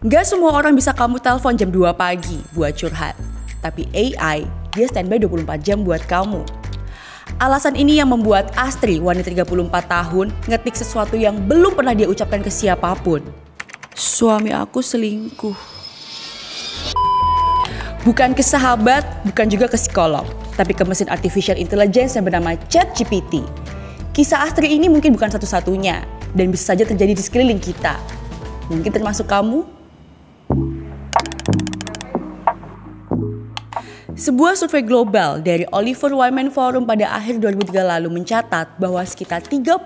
Gak semua orang bisa kamu telepon jam 2 pagi buat curhat. Tapi AI, dia standby 24 jam buat kamu. Alasan ini yang membuat Astri, wanita 34 tahun, ngetik sesuatu yang belum pernah dia ucapkan ke siapapun. Suami aku selingkuh. Bukan ke sahabat, bukan juga ke psikolog, tapi ke mesin artificial intelligence yang bernama ChatGPT. Kisah Astri ini mungkin bukan satu-satunya, dan bisa saja terjadi di sekeliling kita. Mungkin termasuk kamu? Sebuah survei global dari Oliver Wyman Forum pada akhir 2003 lalu mencatat bahwa sekitar 32%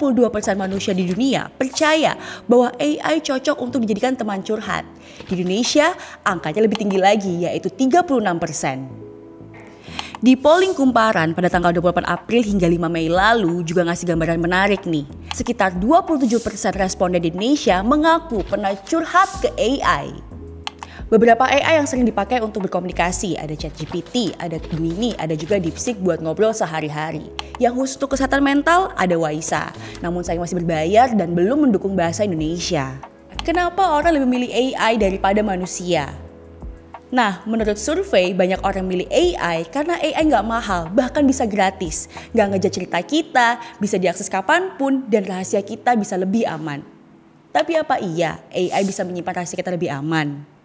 manusia di dunia percaya bahwa AI cocok untuk dijadikan teman curhat. Di Indonesia, angkanya lebih tinggi lagi, yaitu 36%. Di polling kumparan pada tanggal 28 April hingga 5 Mei lalu juga ngasih gambaran menarik nih. Sekitar 27% responden di Indonesia mengaku pernah curhat ke AI. Beberapa AI yang sering dipakai untuk berkomunikasi, ada ChatGPT, ada Gemini, ada juga DeepSeek buat ngobrol sehari-hari. Yang khusus untuk kesehatan mental, ada Waisa. Namun sayang masih berbayar dan belum mendukung bahasa Indonesia. Kenapa orang lebih memilih AI daripada manusia? Nah, menurut survei, banyak orang milih AI karena AI nggak mahal, bahkan bisa gratis. Nggak ngejar cerita kita, bisa diakses kapanpun, dan rahasia kita bisa lebih aman. Tapi apa iya AI bisa menyimpan rahasia kita lebih aman?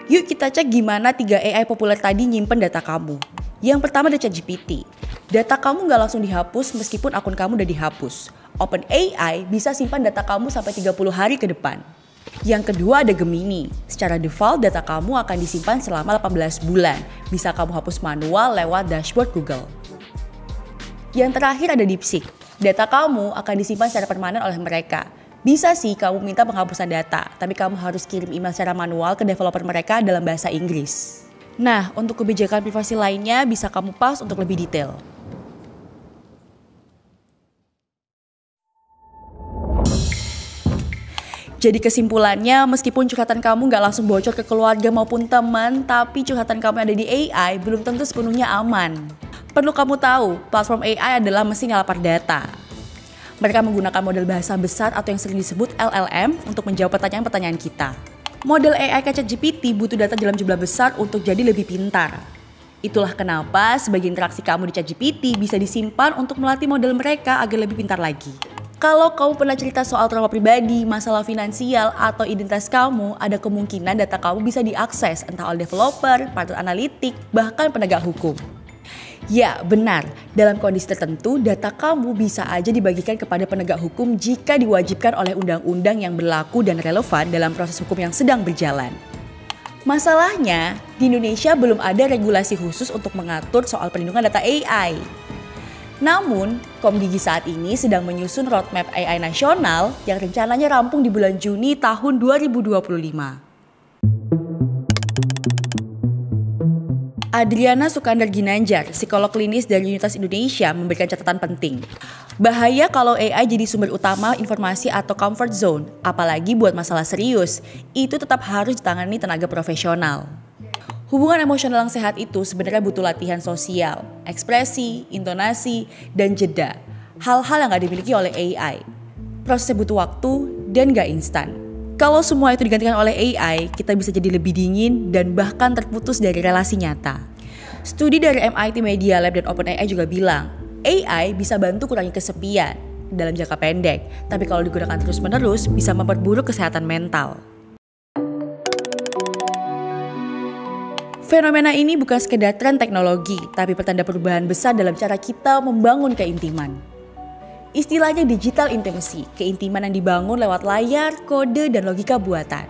Yuk kita cek gimana 3 AI populer tadi nyimpen data kamu. Yang pertama ada ChatGPT. Data kamu nggak langsung dihapus meskipun akun kamu udah dihapus. OpenAI bisa simpan data kamu sampai 30 hari ke depan. Yang kedua ada Gemini. Secara default data kamu akan disimpan selama 18 bulan. Bisa kamu hapus manual lewat dashboard Google. Yang terakhir ada DeepSeek. Data kamu akan disimpan secara permanen oleh mereka. Bisa sih kamu minta penghapusan data, tapi kamu harus kirim email secara manual ke developer mereka dalam bahasa Inggris. Nah, untuk kebijakan privasi lainnya bisa kamu pause untuk lebih detail. Jadi kesimpulannya, meskipun curhatan kamu nggak langsung bocor ke keluarga maupun teman, tapi curhatan kamu yang ada di AI belum tentu sepenuhnya aman. Perlu kamu tahu, platform AI adalah mesin yang lapar data. Mereka menggunakan model bahasa besar atau yang sering disebut LLM untuk menjawab pertanyaan-pertanyaan kita. Model AI kayak ChatGPT butuh data dalam jumlah besar untuk jadi lebih pintar. Itulah kenapa sebagian interaksi kamu di ChatGPT bisa disimpan untuk melatih model mereka agar lebih pintar lagi. Kalau kamu pernah cerita soal trauma pribadi, masalah finansial, atau identitas kamu, ada kemungkinan data kamu bisa diakses entah oleh developer, partner analitik, bahkan penegak hukum. Ya, benar. Dalam kondisi tertentu, data kamu bisa aja dibagikan kepada penegak hukum jika diwajibkan oleh undang-undang yang berlaku dan relevan dalam proses hukum yang sedang berjalan. Masalahnya, di Indonesia belum ada regulasi khusus untuk mengatur soal perlindungan data AI. Namun, Komdigi saat ini sedang menyusun roadmap AI nasional yang rencananya rampung di bulan Juni tahun 2025. Adriana Sukandar Ginanjar, psikolog klinis dari Universitas Indonesia, memberikan catatan penting. Bahaya kalau AI jadi sumber utama informasi atau comfort zone, apalagi buat masalah serius, itu tetap harus ditangani tenaga profesional. Hubungan emosional yang sehat itu sebenarnya butuh latihan sosial, ekspresi, intonasi, dan jeda. Hal-hal yang gak dimiliki oleh AI. Prosesnya butuh waktu dan gak instan. Kalau semua itu digantikan oleh AI, kita bisa jadi lebih dingin dan bahkan terputus dari relasi nyata. Studi dari MIT Media Lab dan OpenAI juga bilang, AI bisa bantu kurangi kesepian dalam jangka pendek, tapi kalau digunakan terus-menerus bisa memperburuk kesehatan mental. Fenomena ini bukan sekedar tren teknologi, tapi pertanda perubahan besar dalam cara kita membangun keintiman. Istilahnya digital intimacy, keintiman yang dibangun lewat layar, kode, dan logika buatan.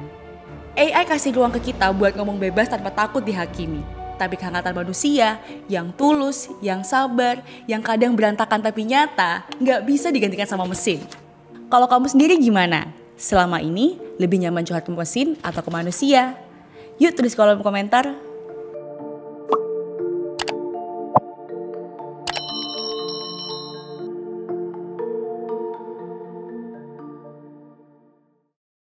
AI kasih ruang ke kita buat ngomong bebas tanpa takut dihakimi. Tapi kehangatan manusia, yang tulus, yang sabar, yang kadang berantakan tapi nyata, nggak bisa digantikan sama mesin. Kalau kamu sendiri gimana? Selama ini, lebih nyaman curhat ke mesin atau ke manusia? Yuk tulis kolom komentar.